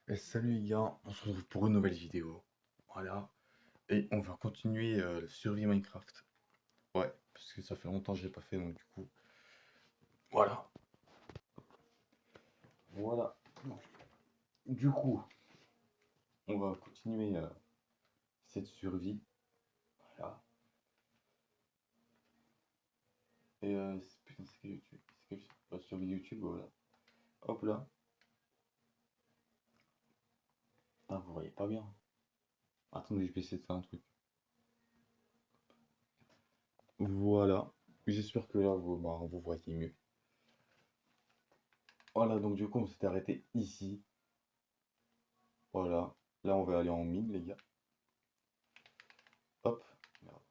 Et salut les gars, on se retrouve pour une nouvelle vidéo. Voilà. Et on va continuer la survie Minecraft. Ouais, parce que ça fait longtemps que je l'ai pas fait, donc du coup. Voilà. Voilà. Du coup, on va continuer cette survie. Voilà. Et putain, c'est quel YouTube? La survie YouTube, voilà. Hop là. Ah, vous voyez pas bien. Attendez, je vais essayer de faire un truc. Voilà. J'espère que là, vous voyez mieux. Voilà, donc du coup, on s'était arrêté ici. Voilà. Là, on va aller en mine, les gars. Hop. Merde.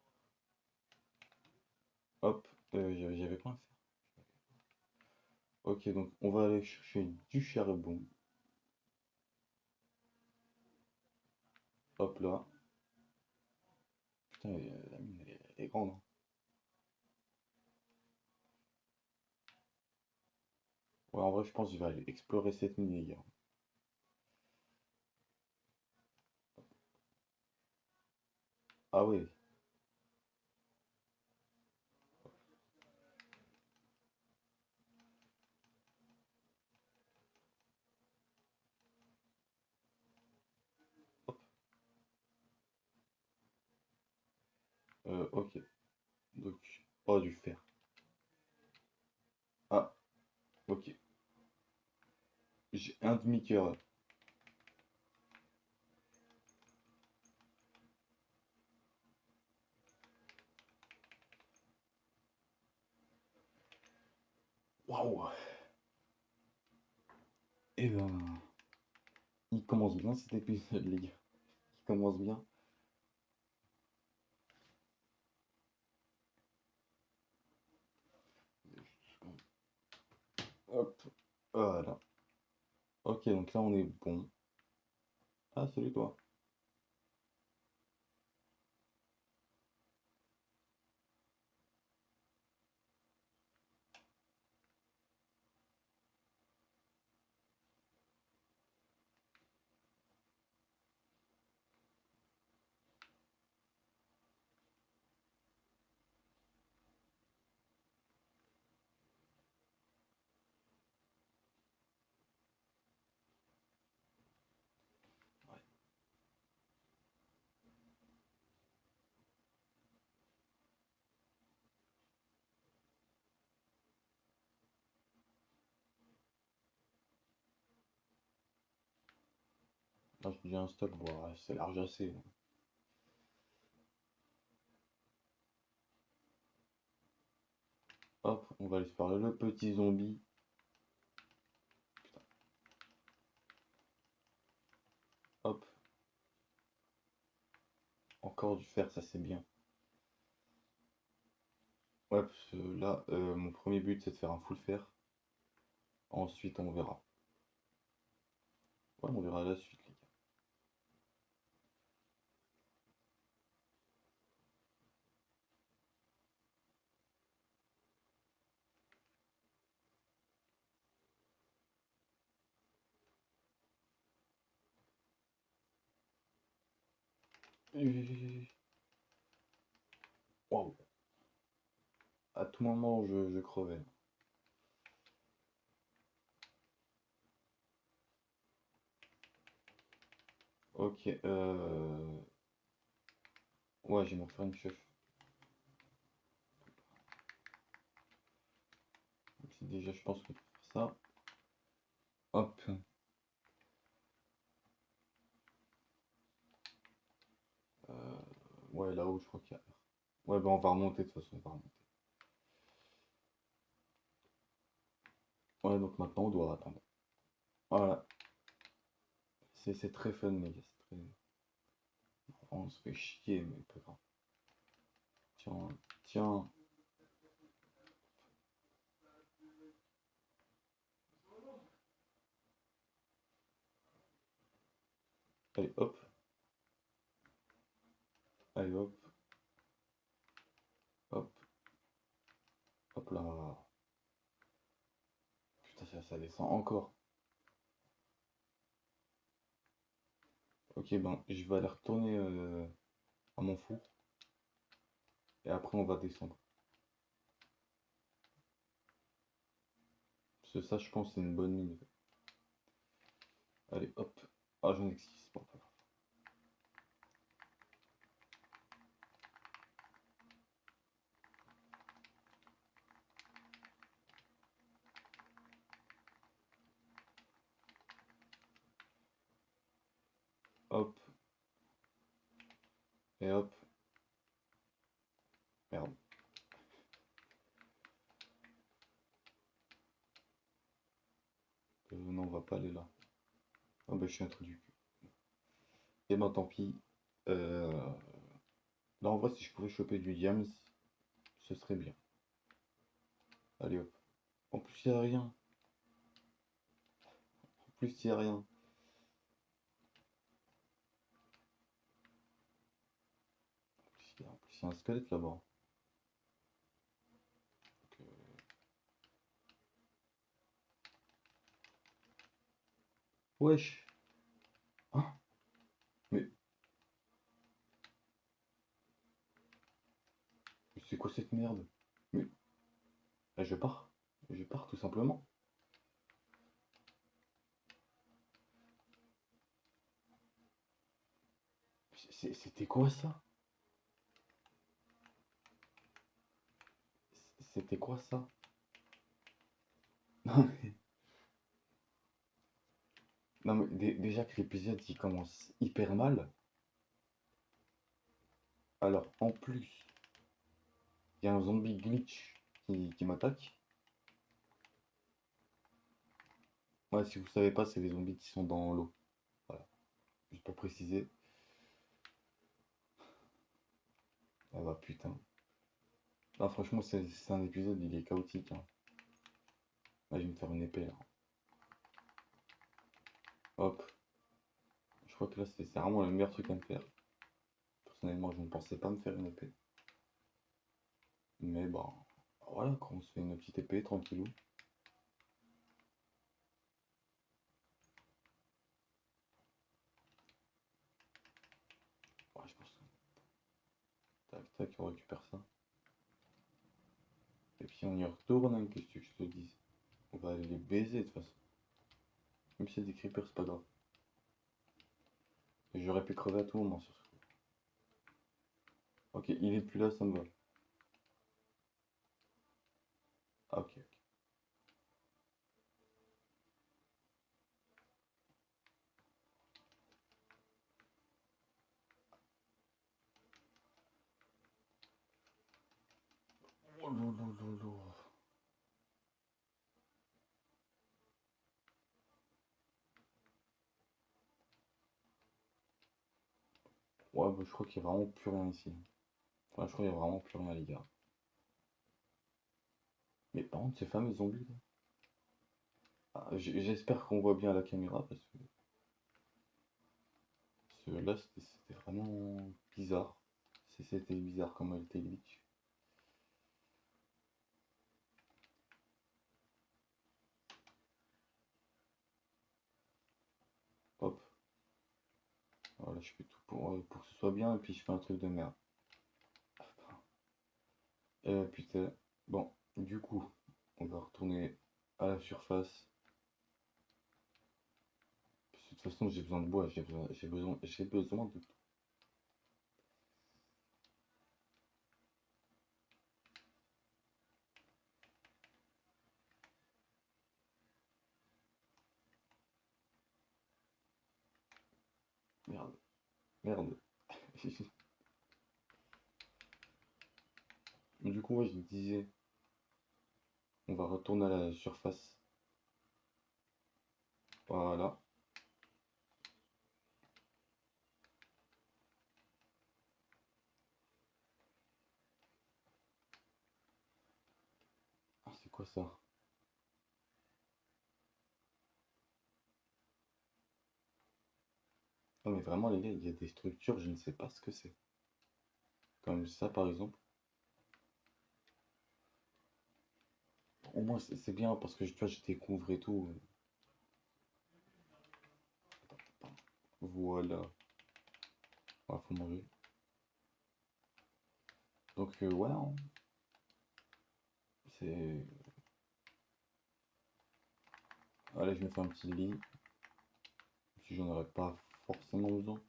Hop. J'avais pas un fer. Ok, donc on va aller chercher du charbon. Hop là. Putain, la mine, elle est grande, hein. Ouais, en vrai, je pense que je vais aller explorer cette mine, les gars. Ah ouais. Hop. Ok. Donc, oh, du fer. Ah, ok. J'ai un demi-cœur. Waouh. Et ben, il commence bien cet épisode, les gars. Il commence bien. Hop. Voilà. Ok, donc là, on est bon. Ah, salut toi. Ouais. Là, j'ai un stock. Bon, ouais, c'est large assez. Hop, on va aller se faire le petit zombie. Hop, encore du fer, ça c'est bien. Ouais, parce que là, mon premier but c'est de faire un full fer. Ensuite, on verra. Ouais, on verra la suite, les gars. Waouh, à tout moment, je crevais. Ok, ouais, j'ai mon faire une chef. Donc, déjà, je pense qu'on peut faire ça. Hop, ouais, là-haut, je crois qu'il y a. Ouais, bah, on va remonter de toute façon, on va remonter. Ouais, donc maintenant, on doit attendre. Voilà, c'est très fun, les gars, c'est très. On se fait chier, mais pas grave. Tiens, tiens. Allez, hop, allez, hop, hop, hop là. Putain, ça descend encore. Ok, ben, je vais aller retourner à mon four. Et après, on va descendre. Parce que ça, je pense, c'est une bonne mine. Allez, hop. Ah, j'en ai que 6. Bon, pas grave. Hop. Et hop. Merde. Non, on va pas aller là. Ah, bah, je suis introduit. Et ben, tant pis. Euh, Là, en vrai, si je pouvais choper du diams, ce serait bien. Allez, hop. En plus, il n'y a rien. En plus, il n'y a rien. En plus, il y a un squelette là-bas. Donc, wesh. Hein? Mais c'est quoi cette merde? Mais je pars. Je pars tout simplement. C'était quoi ça? C'était quoi ça? Non mais, non, mais déjà que l'épisode il commence hyper mal. Alors en plus, il y a un zombie glitch qui m'attaque. Ouais, si vous savez pas, c'est les zombies qui sont dans l'eau. Voilà, juste pour préciser. Ah bah putain. Là franchement, c'est un épisode, il est chaotique, hein. Là, je vais me faire une épée là. Hop. Je crois que là, c'est vraiment le meilleur truc à me faire. Personnellement, je ne pensais pas me faire une épée. Mais bon, voilà, quand on se fait une petite épée, tranquillou. Ouais, je pense que... Tac, tac, on récupère ça. Et puis on y retourne, hein, qu'est-ce que je te dis? On va aller les baiser de toute façon. Même si c'est des creepers, c'est pas grave. Et j'aurais pu crever à tout moment sur ce coup. Ok, il est plus là, ça me va. Ah, ok, ok. Oh lolo. Ouais, bah, je crois qu'il y a vraiment plus rien ici. Enfin, je crois qu'il y a vraiment plus rien, les gars. Mais par contre, ces fameux zombies là. Ah, j'espère qu'on voit bien à la caméra parce que là, c'était vraiment bizarre. C'était bizarre comment elle était glitch. Hop, voilà, je fais tout pour que ce soit bien et puis je fais un truc de merde. Putain, bon, du coup, on va retourner à la surface. Parce que de toute façon, j'ai besoin de bois, j'ai besoin de tout. Merde, merde. Du coup, ouais, je disais, on va retourner à la surface. Voilà. Ah, c'est quoi ça? Non, mais vraiment, les gars, il y a des structures, je ne sais pas ce que c'est. Comme ça, par exemple. Au moins, c'est bien parce que tu vois, je découvre et tout. Voilà. Ouais, faut manger. Donc, ouais, hein, c'est... Allez, je me fais un petit lit, si j'en aurais pas forcément besoin.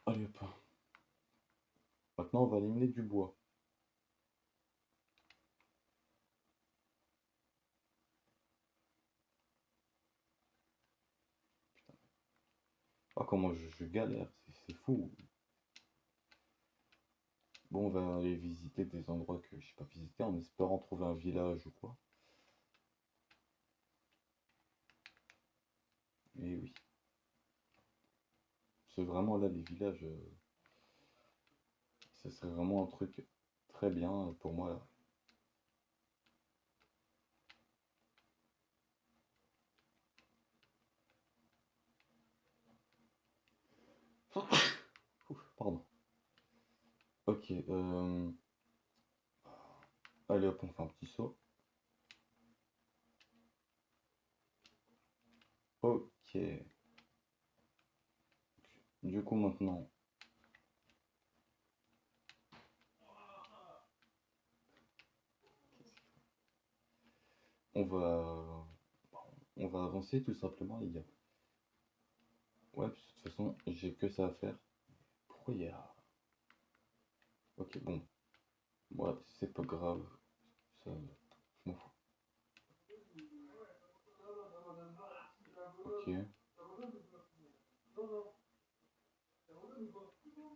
Allez, hop. Maintenant, on va éliminer du bois. Ah, comment je galère, c'est fou. Bon, on va aller visiter des endroits que je sais pas visiter en espérant trouver un village ou quoi. Et oui, c'est vraiment là les villages, ce serait vraiment un truc très bien pour moi là. Ouf, pardon. Ok, allez hop, on fait un petit saut. Ok, du coup maintenant, on va, on va avancer tout simplement les gars. Ouais, puis de toute façon, j'ai que ça à faire. Pourquoi il y a... Ok, bon, ouais, c'est pas grave, ça, je m'en fous. Ok,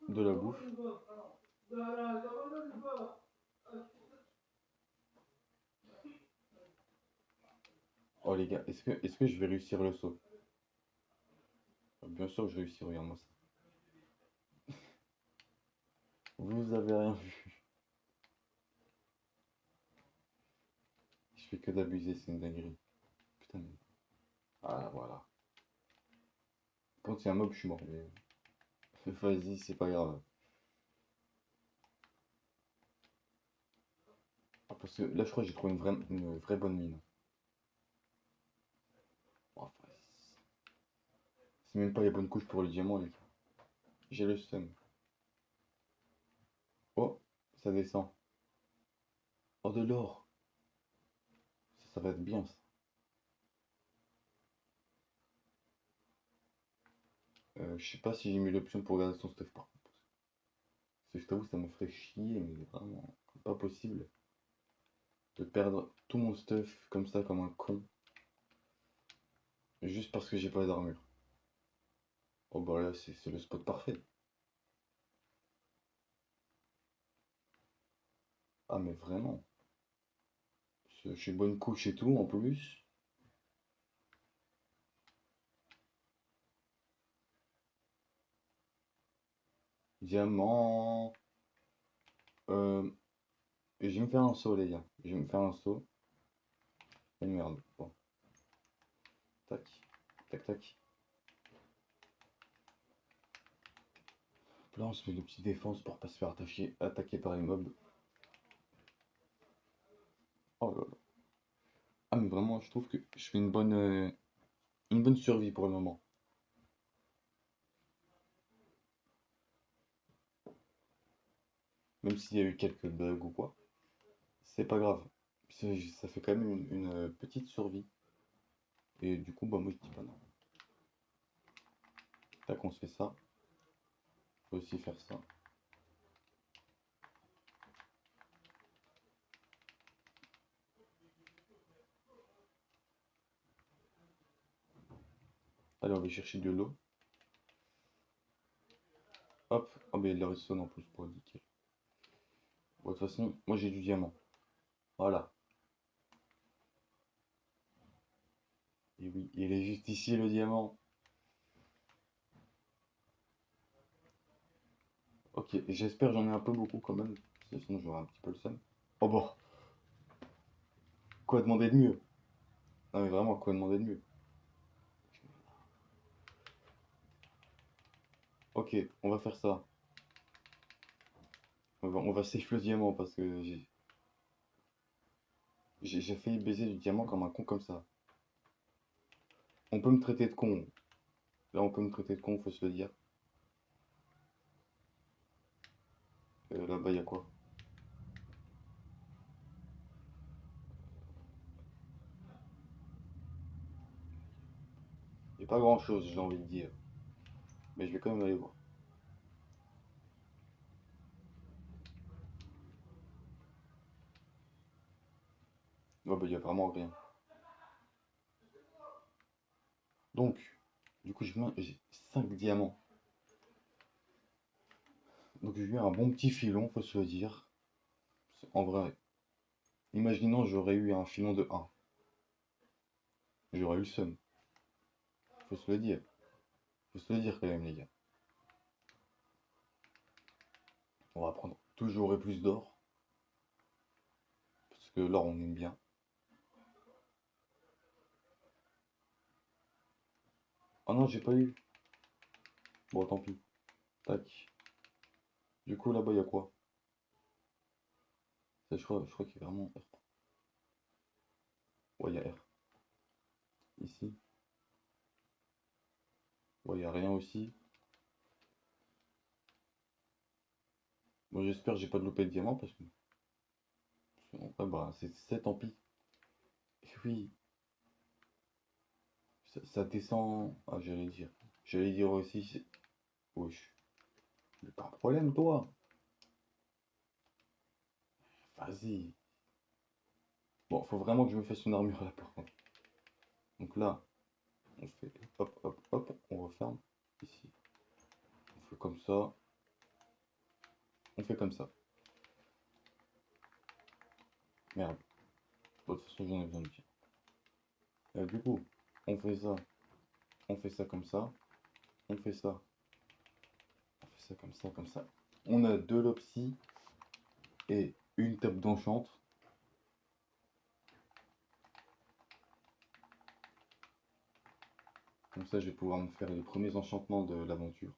de la bouffe. Oh les gars, est-ce que je vais réussir le saut? Bien sûr que je réussis, regarde-moi ça. Vous avez rien vu. Je fais que d'abuser, c'est une dinguerie. Putain, mais... Ah, voilà. Quand il y a un mob, je suis mort. Mais... Vas-y, c'est pas grave. Ah, parce que là, je crois que j'ai trouvé une vraie bonne mine. Oh, enfin, c'est même pas les bonnes couches pour le diamant, les gars. J'ai le seum. Oh, ça descend. Oh, de l'or. Ça va être bien, ça. Je sais pas si j'ai mis l'option pour garder son stuff, par contre. Parce que je t'avoue, ça me ferait chier, mais vraiment pas possible de perdre tout mon stuff comme ça, comme un con. Juste parce que j'ai pas d'armure. Oh, bah là, c'est le spot parfait. Ah, mais vraiment. Je suis bonne couche et tout, en plus. Diamant. Euh, je vais me faire un saut, les gars. Je vais me faire un saut. Et merde. Bon, tac. Tac, tac. Là, on se fait une petite défense pour pas se faire attaquer par les mobs. Oh là là. Ah, mais vraiment, je trouve que je fais une bonne survie pour le moment. Même s'il y a eu quelques bugs ou quoi. C'est pas grave. Ça fait quand même une petite survie. Et du coup, bah, moi, je dis pas non. Tac, on se fait ça. On peut aussi faire ça. Allez, on va chercher de l'eau. Hop. Oh, mais il y a de la redstone en plus pour indiquer. Bon, de toute façon, moi, j'ai du diamant. Voilà. Et oui, il est juste ici, le diamant. Ok, j'espère j'en ai un peu beaucoup quand même. Parce que sinon, j'aurai un petit peu le seum. Oh, bon. Quoi demander de mieux? Non, mais vraiment, quoi demander de mieux? Ok, on va faire ça. On va safe le diamant parce que j'ai failli baiser du diamant comme un con comme ça. On peut me traiter de con. Là, on peut me traiter de con, faut se le dire. Là-bas, il y a quoi? Il n'y a pas grand-chose, j'ai envie de dire. Mais je vais quand même aller voir. Ouais, bah, il y a vraiment rien. Donc, du coup, j'ai 5 diamants. Donc, j'ai eu un bon petit filon, faut se le dire. En vrai, imaginons j'aurais eu un filon de 1. J'aurais eu le seum. Faut se le dire. Faut se le dire quand même, les gars. On va prendre toujours et plus d'or. Parce que l'or, on aime bien. Oh non, j'ai pas eu. Bon, tant pis. Tac. Du coup, là-bas, il y a quoi? Ça, je crois qu'il y a vraiment R. Ouais, il y a R. Ici. Ouais, il y a rien aussi. Bon, j'espère que j'ai pas de loupé de diamant parce que. Ouais, bah, c'est tant pis. Et oui, ça descend. Ah, j'allais dire. J'allais dire aussi. Wesh. Mais t'as un problème, toi? Vas-y. Bon, faut vraiment que je me fasse une armure là, par contre. Donc là, on fait hop, hop, hop. On referme. Ici. On fait comme ça. On fait comme ça. Merde. Bon, de toute façon, j'en ai besoin de dire. Du coup, on fait ça. On fait ça comme ça. On fait ça. On fait ça comme ça, comme ça. On a deux lopsy et une table d'enchante. Comme ça, je vais pouvoir me faire les premiers enchantements de l'aventure.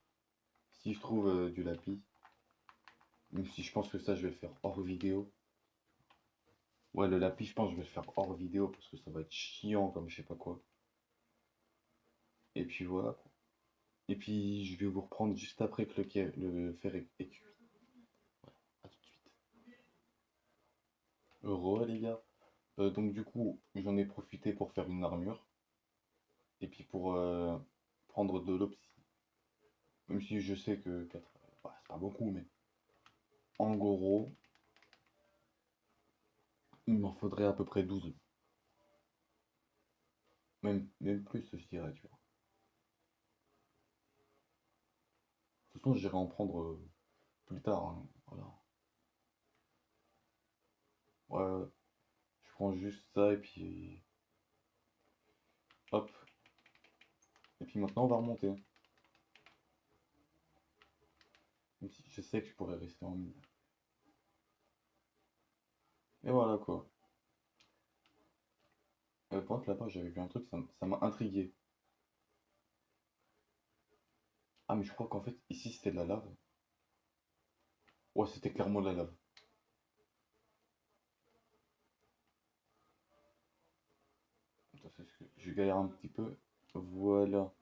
Si je trouve du lapis, même si je pense que ça, je vais le faire hors vidéo. Ouais, le lapis, je pense que je vais le faire hors vidéo parce que ça va être chiant comme je sais pas quoi. Et puis voilà. Et puis, je vais vous reprendre juste après que le fer est cuit. À tout de suite. Heureux, les gars. Donc, du coup, j'en ai profité pour faire une armure. Et puis pour prendre de l'opsie. Même si je sais que 4, bah, c'est pas beaucoup, mais en gros, il m'en faudrait à peu près 12. Même plus, je dirais, tu vois. De toute façon, j'irai en prendre plus tard, hein. Voilà. Ouais, je prends juste ça et puis hop. Et puis maintenant, on va remonter. Même si je sais que je pourrais rester en mine. Et voilà quoi. Par contre, là-bas, j'avais vu un truc, ça m'a intrigué. Ah, mais je crois qu'en fait, ici, c'était de la lave. Ouais, c'était clairement de la lave. Attends, je galère un petit peu. Voilà.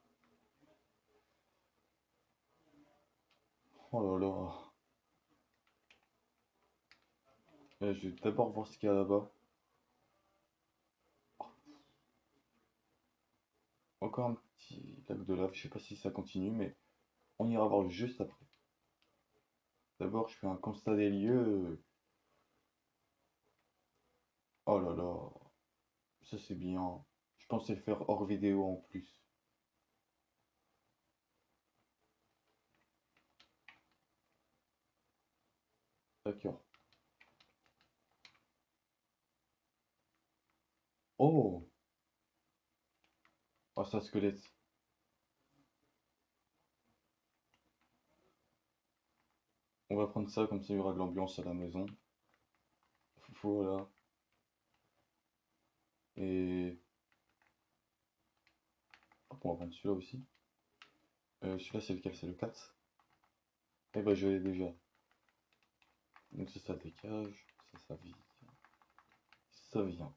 Oh là là. Je vais d'abord voir ce qu'il y a là-bas. Encore un petit lac de lave. Je sais pas si ça continue, mais on ira voir juste après. D'abord, je fais un constat des lieux. Oh là là. Ça, c'est bien. Je pensais le faire hors vidéo en plus. D'accord. Oh! Oh, ça, squelette. On va prendre ça comme ça, il y aura de l'ambiance à la maison. Voilà. Et... Hop, on va prendre celui-là aussi. Celui-là, c'est lequel? C'est le 4. Eh ben, je l'ai déjà. Donc, si ça dégage, ça vient. Ça vient.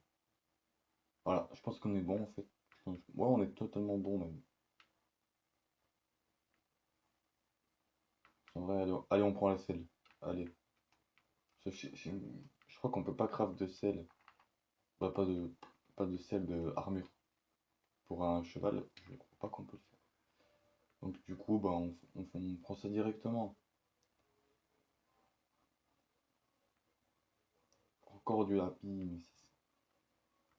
Voilà, je pense qu'on est bon en fait. Ouais, on est totalement bon même. En vrai, allez, on prend la selle. Allez. Je crois qu'on peut pas craft de selle. Bah, pas de selle de armure. Pour un cheval, je crois pas qu'on peut le faire. Donc du coup, bah, on prend ça directement. Encore du lapis, mais c'est...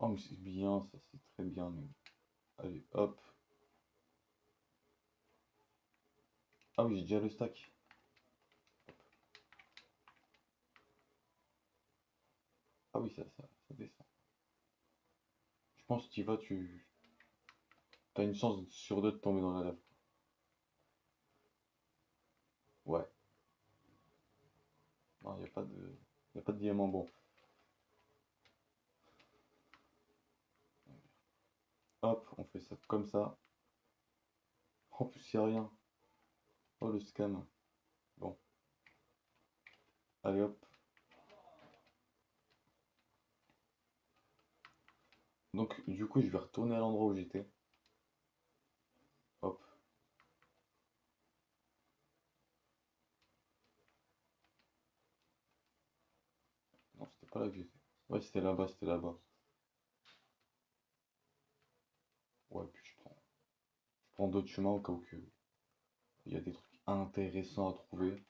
Oh, mais c'est bien, ça, c'est très bien, même. Allez, hop. Ah oui, j'ai déjà le stack. Ah oui, ça descend. Je pense que tu vas, tu as une chance sur deux de tomber dans la lave. Ouais. Non, y a pas de diamant bon. Hop, on fait ça comme ça. En plus, y a rien. Oh, le scam. Bon, allez hop. Donc, du coup, je vais retourner à l'endroit où j'étais. Hop. Non, c'était pas là que j'étais. Ouais, c'était là-bas, c'était là-bas. Ouais, puis je prends d'autres chemins au cas où que il y a des trucs intéressants à trouver.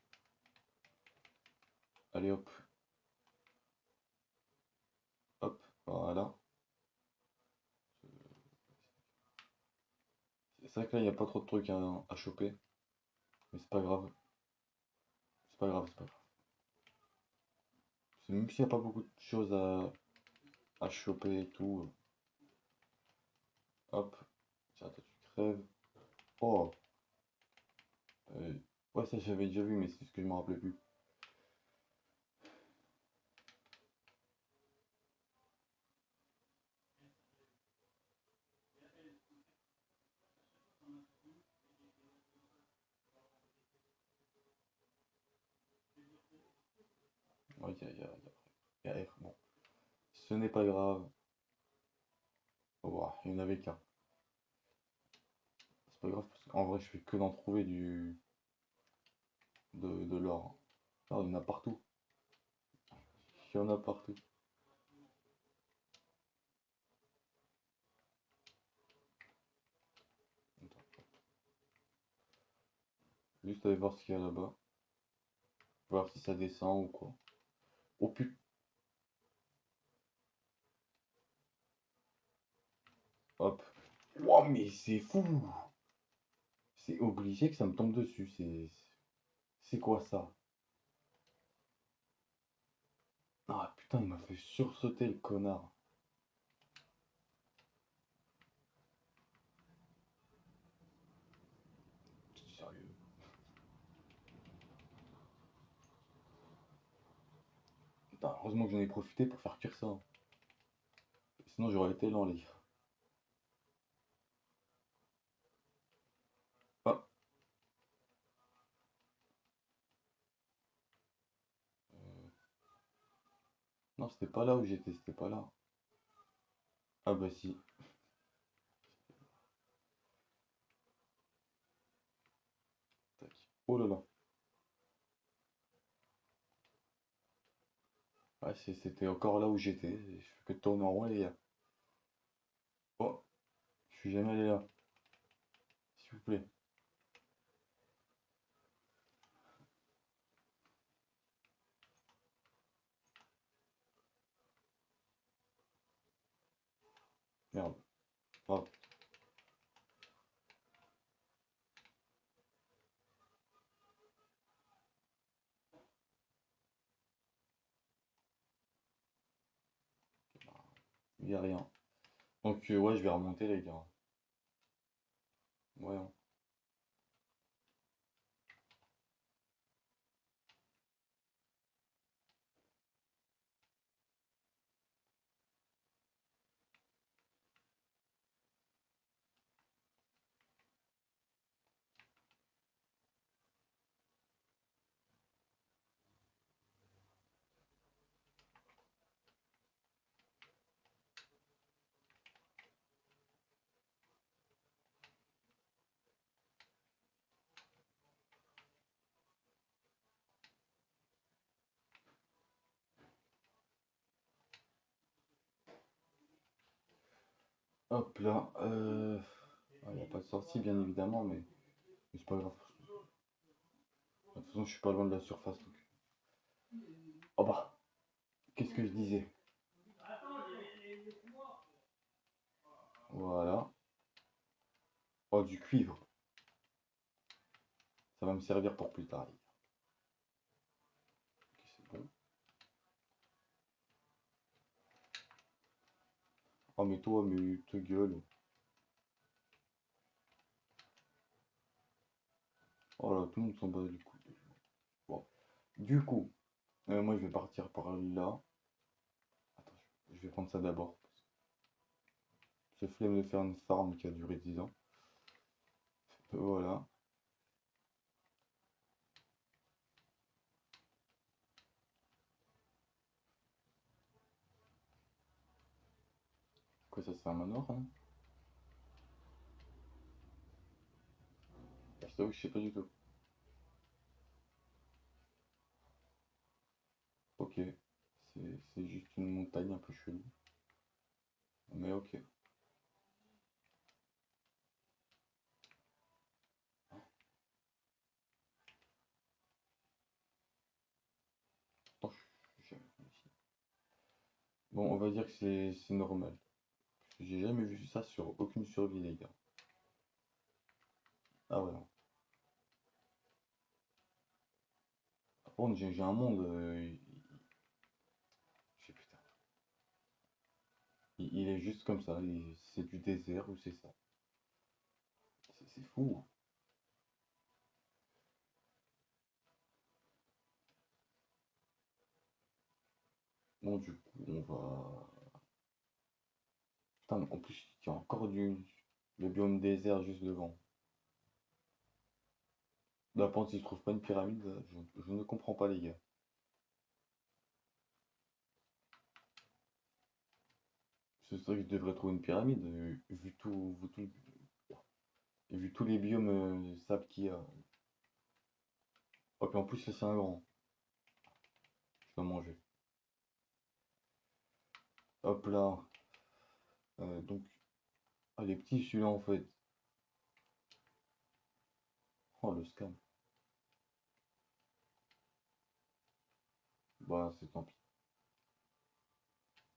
Allez hop, hop, voilà. C'est vrai que là, il n'y a pas trop de trucs à choper. Mais c'est pas grave. C'est pas grave, c'est pas grave. Même s'il n'y a pas beaucoup de choses à choper et tout. Hop. Tiens, toi, tu crèves. Oh. euh, ouais, ça, j'avais déjà vu, mais c'est ce que je me rappelais plus. Ouais, il y a R. Bon. Ce n'est pas grave. Oh, il n'y en avait qu'un. C'est pas grave, parce qu'en vrai, je fais que d'en trouver de l'or. Ah, il y en a partout. Il y en a partout. Attends, juste aller voir ce qu'il y a là-bas. Voir si ça descend ou quoi. Oh putain. Hop. Wow, mais c'est fou! C'est obligé que ça me tombe dessus. C'est quoi ça? Ah putain, il m'a fait sursauter le connard. Sérieux. Putain, heureusement que j'en ai profité pour faire cuire ça. Sinon, j'aurais été lent, les gars. Ah, non, c'était pas là où j'étais, c'était pas là. Ah bah si. Tac. Oh là là. Ouais, c'était encore là où j'étais. Je fais que tourner en rond, les gars. Oh, je suis jamais allé là. S'il vous plaît. Merde. Ah, il y a rien. Donc, ouais, je vais remonter, les gars. Ouais, hein. Hop là. Il n'y a pas de sortie, bien évidemment, mais c'est pas grave. De toute façon, je suis pas loin de la surface. Donc. Oh bah, qu'est-ce que je disais? Voilà. Oh, du cuivre. Ça va me servir pour plus tard. Ok, c'est bon. Oh, mais toi, mais te gueule. Oh là, tout le monde s'en bat les couilles. Bon. Du coup, moi, je vais partir par là. Attends, je vais prendre ça d'abord. Ce flemme de faire une farm qui a duré 10 ans. Voilà. Quoi, ça, c'est un manoir, hein? Je t'avoue que je sais pas du tout. Ok. C'est juste une montagne un peu chelou. Mais ok. Attends, bon, on va dire que c'est normal. Parce que j'ai jamais vu ça sur aucune survie, les gars. Ah ouais, non. Par contre, j'ai un monde. Je sais putain. Il est juste comme ça. C'est du désert ou c'est ça. C'est fou. Bon, du coup, on va. Putain, en plus, il y a encore le biome désert juste devant. Là, par contre, s'il se trouve pas une pyramide, là, je ne comprends pas, les gars. C'est vrai que je devrais trouver une pyramide, vu tous les biomes sable qu'il y a. Oh, puis en plus, ça, c'est un grand. Je dois manger. Hop là. Donc, ah, les petits, celui-là, en fait. Oh, le scam. Bah, c'est tant pis.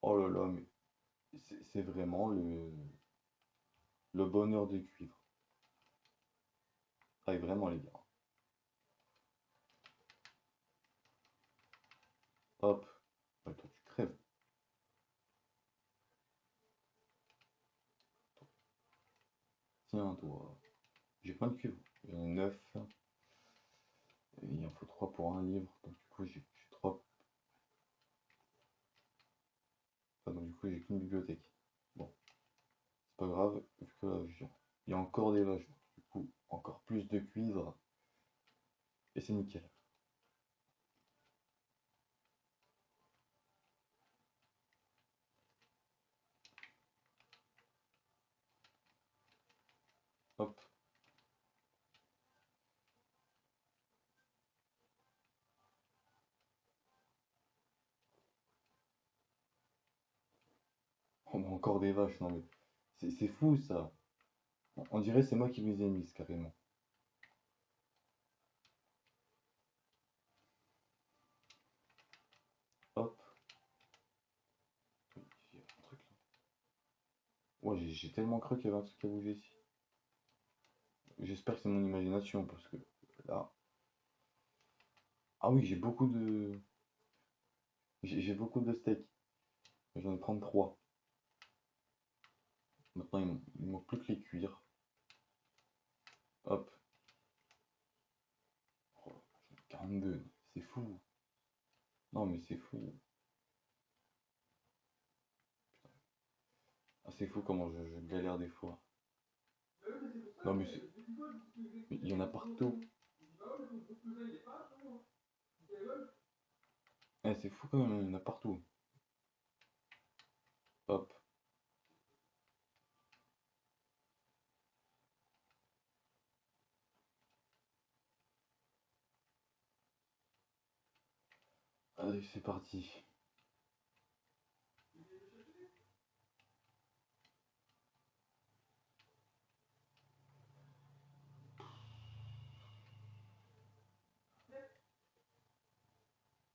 Oh là là, mais c'est vraiment le bonheur des cuivres. Ah, et vraiment, les gars. Hop. Ouais, toi, tu crèves. Tiens, toi. J'ai plein de cuivres. J'en ai 9. Et il en faut 3 pour un livre. Donc, du coup, j'ai 3. Enfin, donc, du coup, j'ai qu'une bibliothèque. Bon, c'est pas grave. Vu que là, il y a encore des logements. Du coup, encore plus de cuivre. Et c'est nickel. Hop. Oh, mais encore des vaches. Non, mais c'est fou, ça. On dirait c'est moi qui les ai mises, carrément. Hop. Il y a un truc là. Ouais, j'ai tellement cru qu'il y avait un truc à bouger ici. J'espère que c'est mon imagination parce que là. Ah oui, j'ai beaucoup de steaks. J'en ai 33. Maintenant, il manque plus que les cuire. Hop. Oh, j'en ai 42. C'est fou. Non, mais c'est fou. Ah, c'est fou comment je galère des fois. Non, mais il y en a partout. Eh, c'est fou quand même, il y en a partout. Hop. Allez, c'est parti.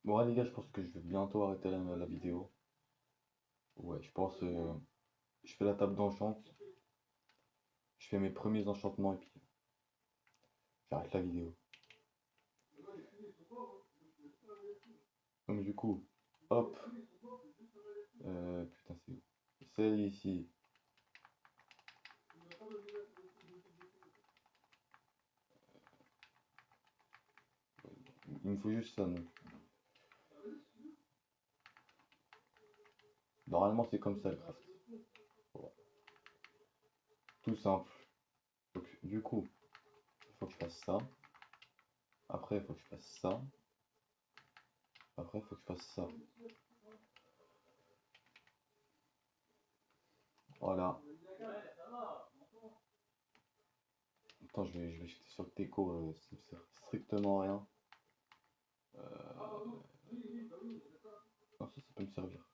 Bon, ouais, les gars, je pense que je vais bientôt arrêter la vidéo. Ouais, je pense. Je fais la table d'enchant, je fais mes premiers enchantements et puis j'arrête la vidéo. Donc, du coup, hop. Putain, c'est où? C'est ici. Il me faut juste ça, donc. Normalement, c'est comme ça le craft. Voilà. Tout simple. Donc, du coup, il faut que je fasse ça. Après, il faut que je fasse ça. Après, il faut que je fasse ça. Voilà. Attends, je vais jeter sur le déco, ça me sert strictement à rien. Non, ça peut me servir.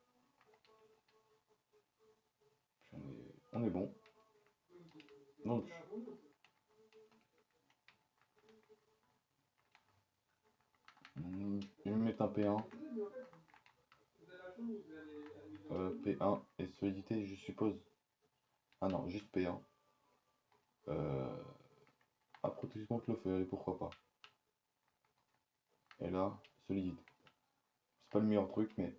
Puis on est bon. Donc, je vais me mettre un P1. P1 et solidité, je suppose. Ah non, juste P1. Euh, à protéger contre le feu, allez, pourquoi pas. Et là, solidité. C'est pas le meilleur truc, mais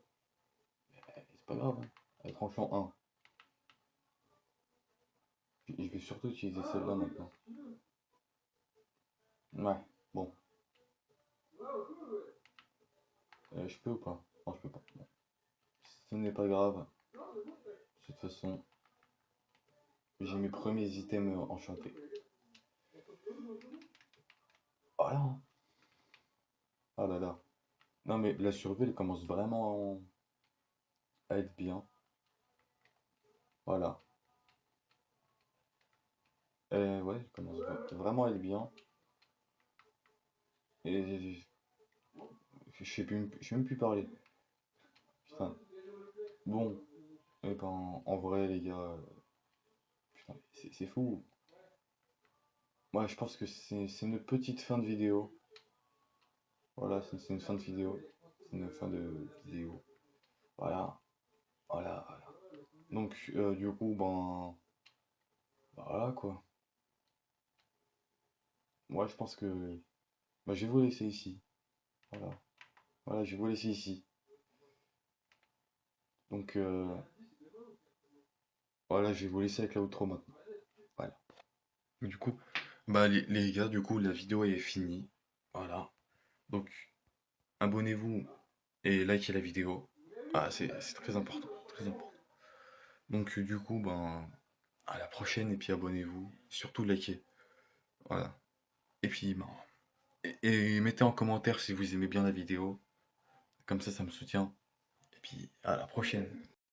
c'est pas grave, hein. Elle tranche en 1. Je vais surtout utiliser celle-là maintenant. Ouais, bon. Je peux ou pas? Non, je peux pas. Bon. Ce n'est pas grave. De toute façon, j'ai mes premiers items enchantés. Voilà, hein. Ah là là. Non mais la survie, elle commence vraiment à être bien. Voilà. Ouais, elle commence vraiment à être bien. Et je sais même plus parler. Putain. Bon, et ben en vrai les gars, putain, c'est fou. Moi je pense que c'est une petite fin de vidéo. Voilà, c'est une fin de vidéo. C'est une fin de vidéo. Voilà, voilà. Donc du coup voilà quoi. Moi je pense que je vais vous laisser ici. Voilà. Voilà, je vais vous laisser ici. Donc voilà, je vais vous laisser avec la outro maintenant. Voilà. Du coup, les gars, du coup la vidéo est finie. Voilà. Donc abonnez-vous et likez la vidéo. Ah, c'est très important, très important. Donc du coup, à la prochaine et puis abonnez-vous. Surtout likez. Voilà. Et puis et mettez en commentaire si vous aimez bien la vidéo. Comme ça me soutient. Et puis à la prochaine.